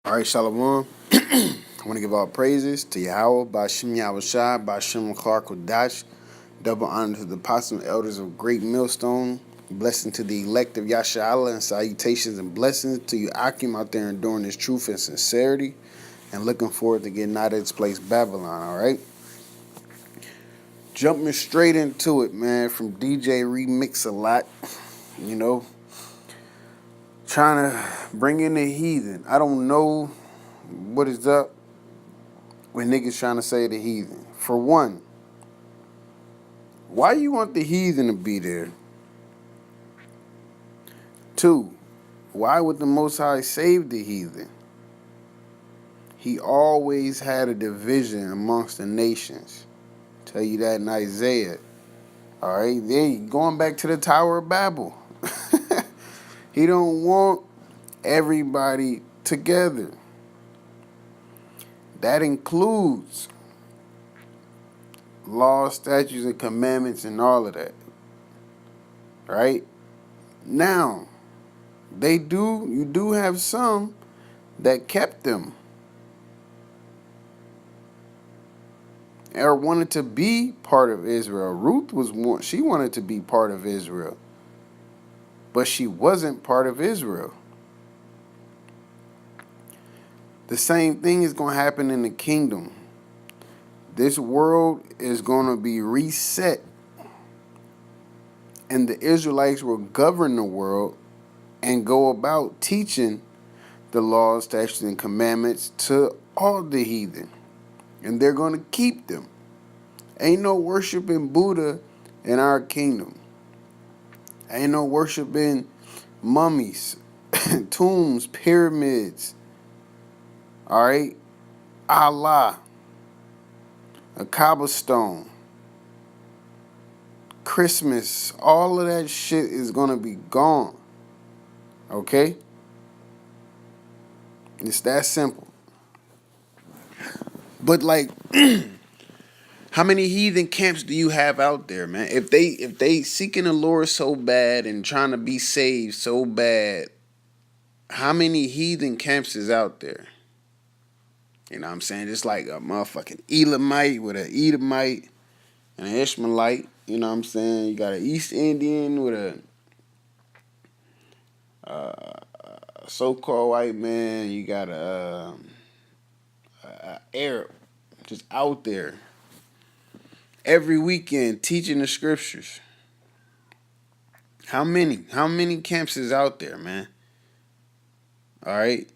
All right, Shalom. I want to give all praises to Yahawah, bahasham Yahawashi, bahasham qadash. Double honor to the apostle and elders of Great Millstone. Blessing to the elect of Yasha, and salutations and blessings to you, Akim, out there enduring this truth and sincerity, and looking forward to getting out of this place, Babylon. All right, jumping straight into it, man. From DJ Remix a lot, you know, trying to bring in the heathen. I don't know what is up when niggas trying to say the heathen. For one, why you want the heathen to be there? Two, why would the Most High save the heathen? He always had a division amongst the nations. Tell you that in Isaiah. All right, there, going back to the Tower of Babel. He don't want everybody together. That includes laws, statutes, and commandments and all of that. Right? Now, you do have some that kept them or wanted to be part of Israel. Ruth she wanted to be part of Israel, but she wasn't part of Israel. The same thing is going to happen in the kingdom. This world is going to be reset, and the Israelites will govern the world and go about teaching the laws, statutes, and commandments to all the heathen. And they're going to keep them. Ain't no worshiping Buddha in our kingdom. Ain't no worshiping mummies, tombs, pyramids. All right? Allah, a cobblestone, Christmas, all of that shit is going to be gone. Okay? It's that simple. But like, how many heathen camps do you have out there, man? If they seeking the Lord so bad and trying to be saved so bad, how many heathen camps is out there? You know what I'm saying? Just like a motherfucking Elamite with an Edomite and an Ishmaelite. You know what I'm saying? You got an East Indian with a so-called white man. You got a Arab just out there every weekend teaching the scriptures. How many? How many camps is out there, man? All right.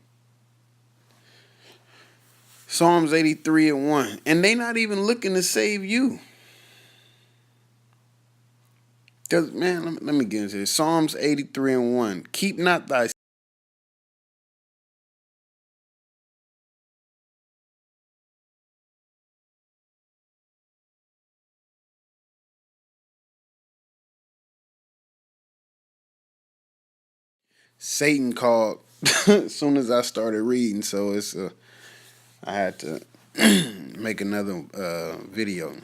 Psalms 83:1. And they not even looking to save you. Cause man, let me get into this. Psalms 83:1. Keep not thy Satan called as soon as I started reading, so I had to make another video.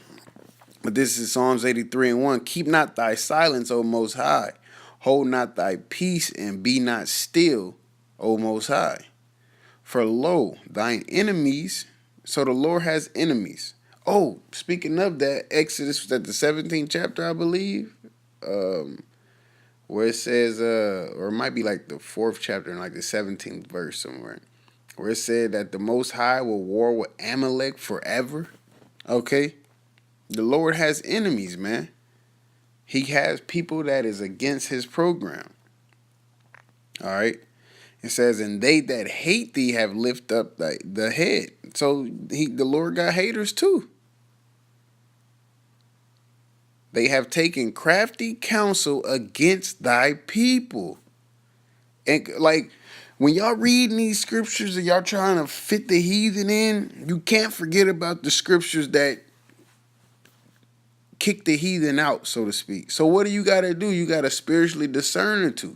But this is Psalms 83:1. Keep not thy silence, O Most High. Hold not thy peace and be not still, O Most High. For lo, thine enemies, so the Lord has enemies. Oh, speaking of that, Exodus was at the 17th chapter, I believe. Where it says, or it might be like the 4th chapter in like the 17th verse somewhere, where it said that the Most High will war with Amalek forever. Okay? The Lord has enemies, man. He has people that is against his program. All right? It says, and they that hate thee have lifted up the head. So the Lord got haters too. They have taken crafty counsel against thy people. And like, when y'all reading these scriptures and y'all trying to fit the heathen in, you can't forget about the scriptures that kick the heathen out, so to speak. So what do you got to do? You got to spiritually discern it too.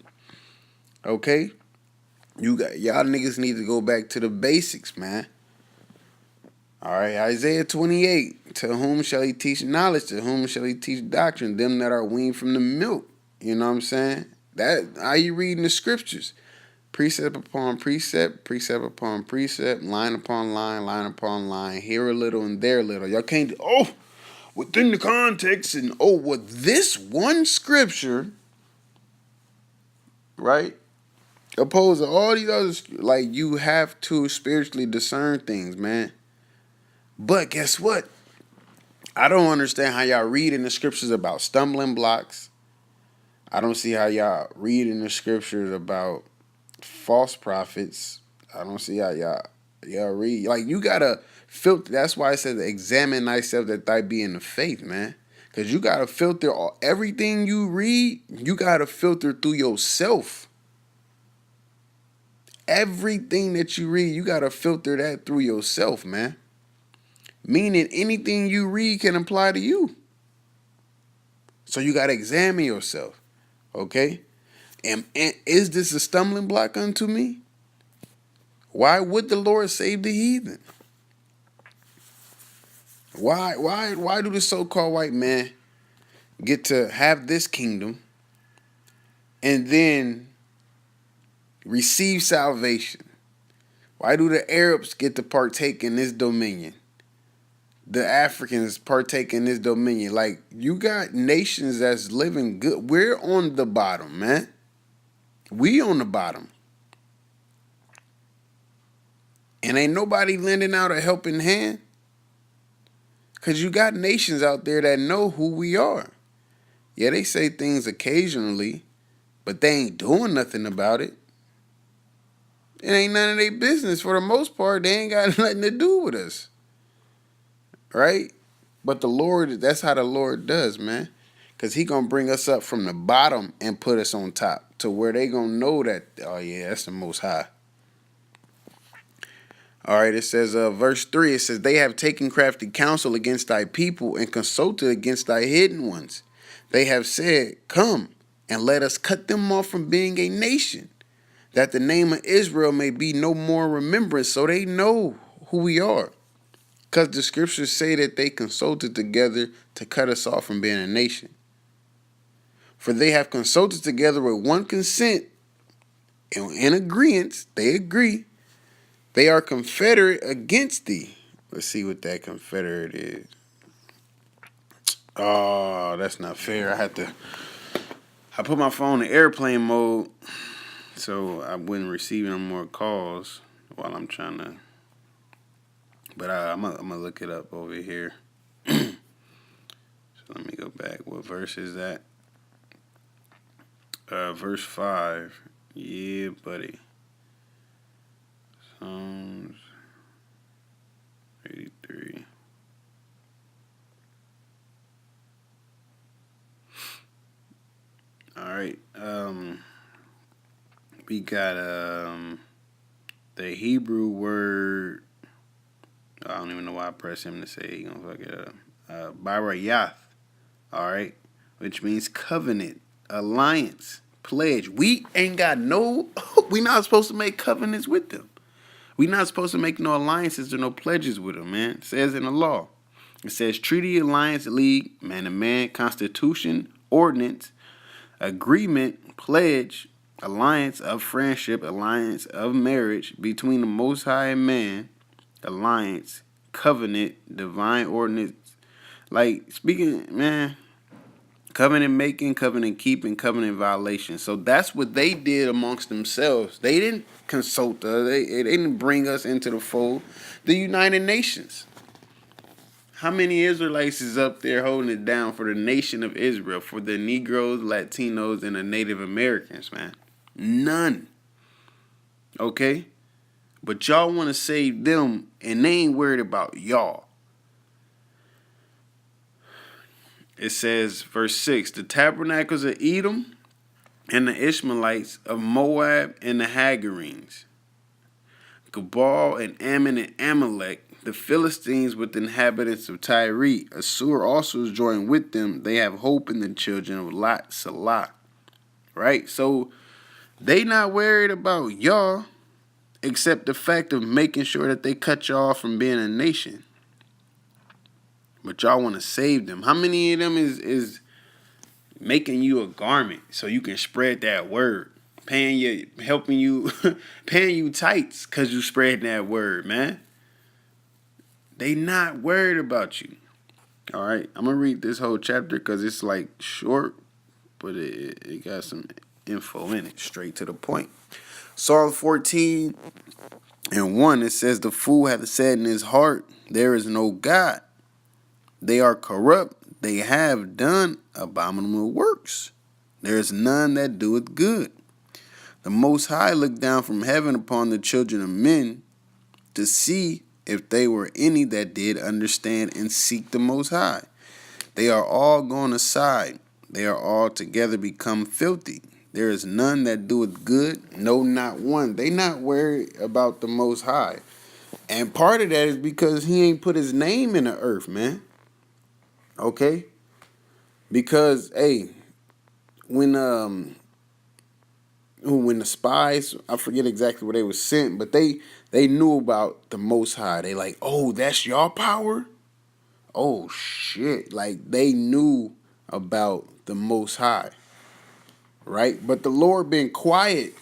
Okay? Y'all niggas need to go back to the basics, man. All right, Isaiah 28. To whom shall he teach knowledge? To whom shall he teach doctrine? Them that are weaned from the milk. You know what I'm saying? That how you reading the scriptures. Precept upon precept, precept upon precept, line upon line, line upon line, here a little and there a little. Y'all can't, within the context and, with this one scripture, right? Opposed to all these others, like, you have to spiritually discern things, man. But guess what? I don't understand how y'all read in the scriptures about stumbling blocks. I don't see how y'all read in the scriptures about false prophets. I don't see how y'all read. Like, you gotta filter. That's why it says examine thyself that thy be in the faith, man. Because you gotta filter everything you read. You gotta filter through yourself. Everything that you read, you gotta filter that through yourself, man. Meaning anything you read can apply to you. So you gotta examine yourself. Okay? And is this a stumbling block unto me? Why would the Lord save the heathen? Why do the so-called white man get to have this kingdom and then receive salvation? Why do the Arabs get to partake in this dominion? The Africans partake in this dominion. Like, you got nations that's living good. We're on the bottom, man. We on the bottom. And ain't nobody lending out a helping hand. Because you got nations out there that know who we are. Yeah, they say things occasionally, but they ain't doing nothing about it. It ain't none of their business. For the most part, they ain't got nothing to do with us. Right? But the Lord, that's how the Lord does, man. Because he going to bring us up from the bottom and put us on top to where they going to know that, oh yeah, that's the Most High. All right, it says, verse 3, it says, they have taken crafty counsel against thy people and consulted against thy hidden ones. They have said, come and let us cut them off from being a nation, that the name of Israel may be no more remembrance, so they know who we are. Because the scriptures say that they consulted together to cut us off from being a nation. For they have consulted together with one consent, and in agreement, they agree. They are confederate against thee. Let's see what that confederate is. Oh, that's not fair. I put my phone in airplane mode so I wouldn't receive no more calls while I'm trying to. But I'm gonna look it up over here. So let me go back. What verse is that? Verse 5. Yeah, buddy. Psalms 83. All right. We got the Hebrew word. I don't even know why I pressed him to say he gonna fuck it up. Barak. All right, which means covenant, alliance, pledge. We ain't got no. We not supposed to make covenants with them. We not supposed to make no alliances or no pledges with them, man. It says in the law. It says treaty, alliance, league, man to man, constitution, ordinance, agreement, pledge, alliance of friendship, alliance of marriage between the Most High and man, alliance, covenant, divine ordinance. Like, speaking, man, covenant making, covenant keeping, covenant violation. So that's what they did amongst themselves. They didn't consult us. They didn't bring us into the fold. The United Nations. How many Israelites is up there holding it down for the nation of Israel, for the Negroes, Latinos, and the Native Americans, man? None. Okay? But y'all want to save them, and they ain't worried about y'all. It says, verse 6, the tabernacles of Edom and the Ishmaelites of Moab and the Hagarenes, Gabal and Ammon and Amalek, the Philistines with the inhabitants of Tyre. Assur also is joined with them. They have hope in the children of Lot, Salah. Right? So they not worried about y'all, except the fact of making sure that they cut y'all off from being a nation. But y'all want to save them. How many of them is making you a garment so you can spread that word? helping you, paying you tights because you spreading that word, man. They not worried about you. All right, I'm gonna read this whole chapter because it's like short, but it got some info in it, straight to the point. Psalm 14:1, it says, "The fool hath said in his heart, there is no God. They are corrupt, they have done abominable works. There is none that doeth good. The Most High looked down from heaven upon the children of men to see if they were any that did understand and seek the Most High. They are all gone aside. They are all together become filthy. There is none that doeth good, no, not one." They not worried about the Most High. And part of that is because he ain't put his name in the earth, man. Okay? Because, hey, when the spies, I forget exactly where they were sent, but they knew about the Most High. They like, oh, that's your power? Oh, shit. Like, they knew about the Most High, right? But the Lord been quiet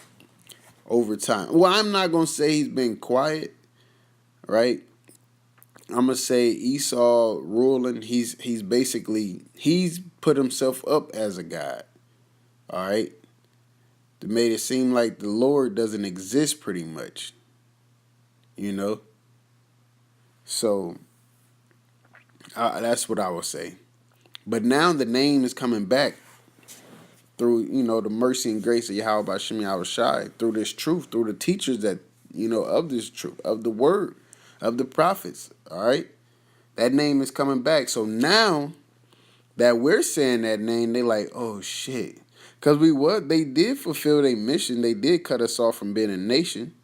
over time. Well, I'm not going to say he's been quiet, right? I'm going to say Esau ruling, he's put himself up as a god, all right? That made it seem like the Lord doesn't exist pretty much, you know? So that's what I would say. But now the name is coming back through, the mercy and grace of Yahawashi, through this truth, through the teachers that, of this truth, of the word, of the prophets, all right? That name is coming back. So now that we're saying that name, they like, oh, shit. Because they did fulfill their mission. They did cut us off from being a nation.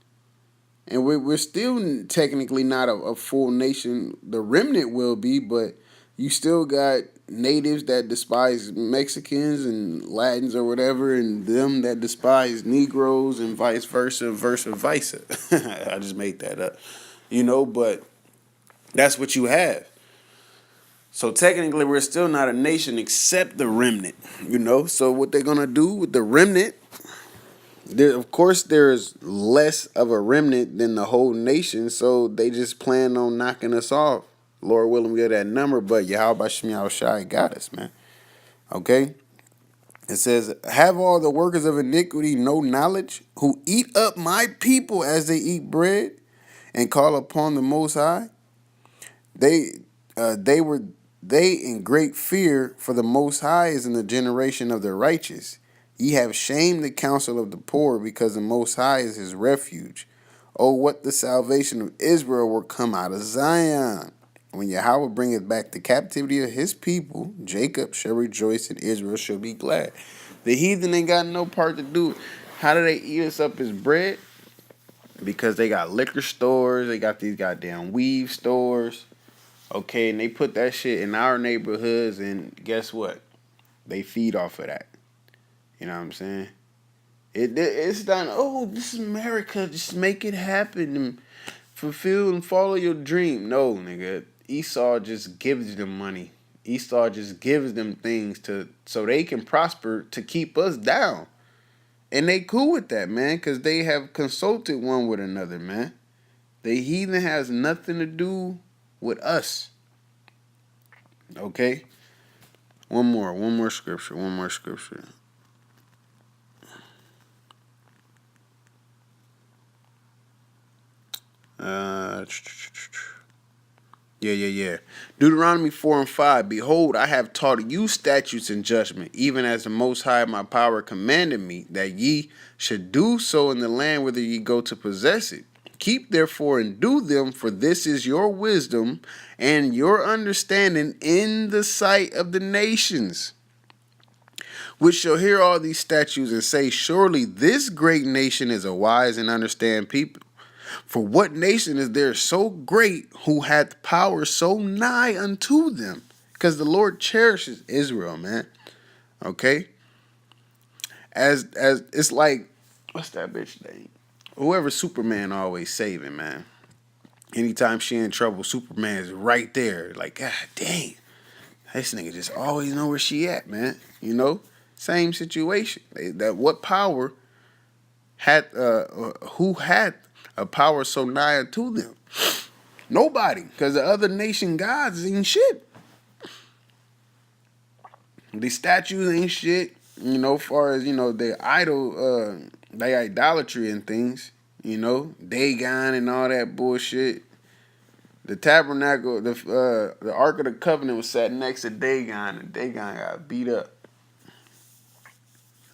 And we're still technically not a full nation. The remnant will be, but you still got natives that despise Mexicans and Latins or whatever, and them that despise Negroes and vice versa, I just made that up. But that's what you have. So technically we're still not a nation except the remnant, So what they're going to do with the remnant, of course, there's less of a remnant than the whole nation, so they just plan on knocking us off. Lord willing, we get that number, but Yahawashi got us, man. Okay? It says, "Have all the workers of iniquity no knowledge, who eat up my people as they eat bread, and call upon the Most High? They were in great fear, for the Most High is in the generation of the righteous. Ye have shamed the counsel of the poor, because the Most High is his refuge. Oh, what the salvation of Israel will come out of Zion. When Yahweh bringeth back the captivity of his people, Jacob shall rejoice and Israel shall be glad." The heathen ain't got no part to do. How do they eat us up as bread? Because they got liquor stores, they got these goddamn weave stores. Okay, and they put that shit in our neighborhoods, and guess what? They feed off of that. You know what I'm saying? It's not, oh, this is America, just make it happen and fulfill and follow your dream. No, nigga. Esau just gives them money. Esau just gives them things so they can prosper to keep us down. And they cool with that, man, because they have consulted one with another, man. The heathen has nothing to do with us. Okay? One more scripture. Yeah. Deuteronomy 4:5. "Behold, I have taught you statutes and judgment, even as the Most High my power commanded me, that ye should do so in the land whither ye go to possess it. Keep therefore and do them, for this is your wisdom and your understanding in the sight of the nations, which shall hear all these statutes and say, surely this great nation is a wise and understand people. For what nation is there so great, who hath power so nigh unto them?" Because the Lord cherishes Israel, man. Okay? As it's like, what's that bitch name? Whoever Superman always saving, man. Anytime she in trouble, Superman is right there. Like, God dang. This nigga just always know where she at, man. Same situation. What power who had a power so nigh to them? Nobody, because the other nation gods ain't shit. These statues ain't shit. As far as their their idolatry and things. Dagon and all that bullshit. The tabernacle, the Ark of the Covenant was sat next to Dagon, and Dagon got beat up.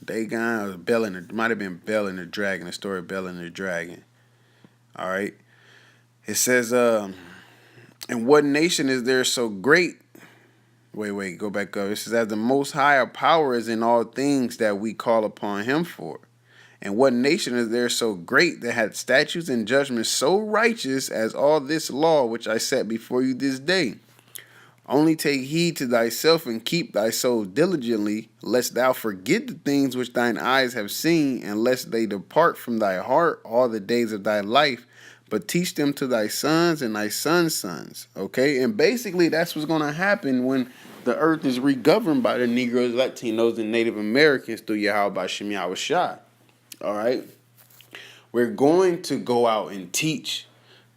Dagon was Bel and might have been Bel and the Dragon, the story of Bel and the Dragon. All right. It says, and what nation is there so great? Wait, go back up. It says, as the most higher power is in all things that we call upon him for. And what nation is there so great that had statutes and judgments so righteous as all this law which I set before you this day? Only take heed to thyself and keep thy soul diligently, lest thou forget the things which thine eyes have seen, and lest they depart from thy heart all the days of thy life, but teach them to thy sons and thy sons' sons. Okay? And basically that's what's going to happen when the earth is regoverned by the Negroes, Latinos, and Native Americans through Yahawashi. All right? We're going to go out and teach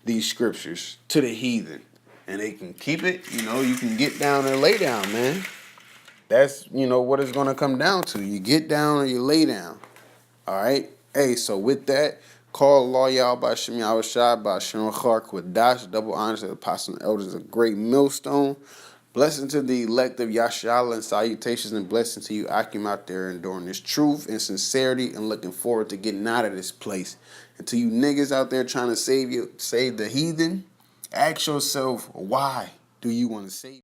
these scriptures to the heathen. And they can keep it, you can get down or lay down, man. That's, what it's going to come down to. You get down or you lay down. All right? Hey, so with that, Kal Halal Yahawah bahasham qadash, double honors to the apostles and elders, a great millstone. Blessing to the elect of Yasha'Allah and salutations and blessings to you, Akim, out there enduring this truth and sincerity and looking forward to getting out of this place. And to you niggas out there trying to save the heathen, ask yourself, why do you want to save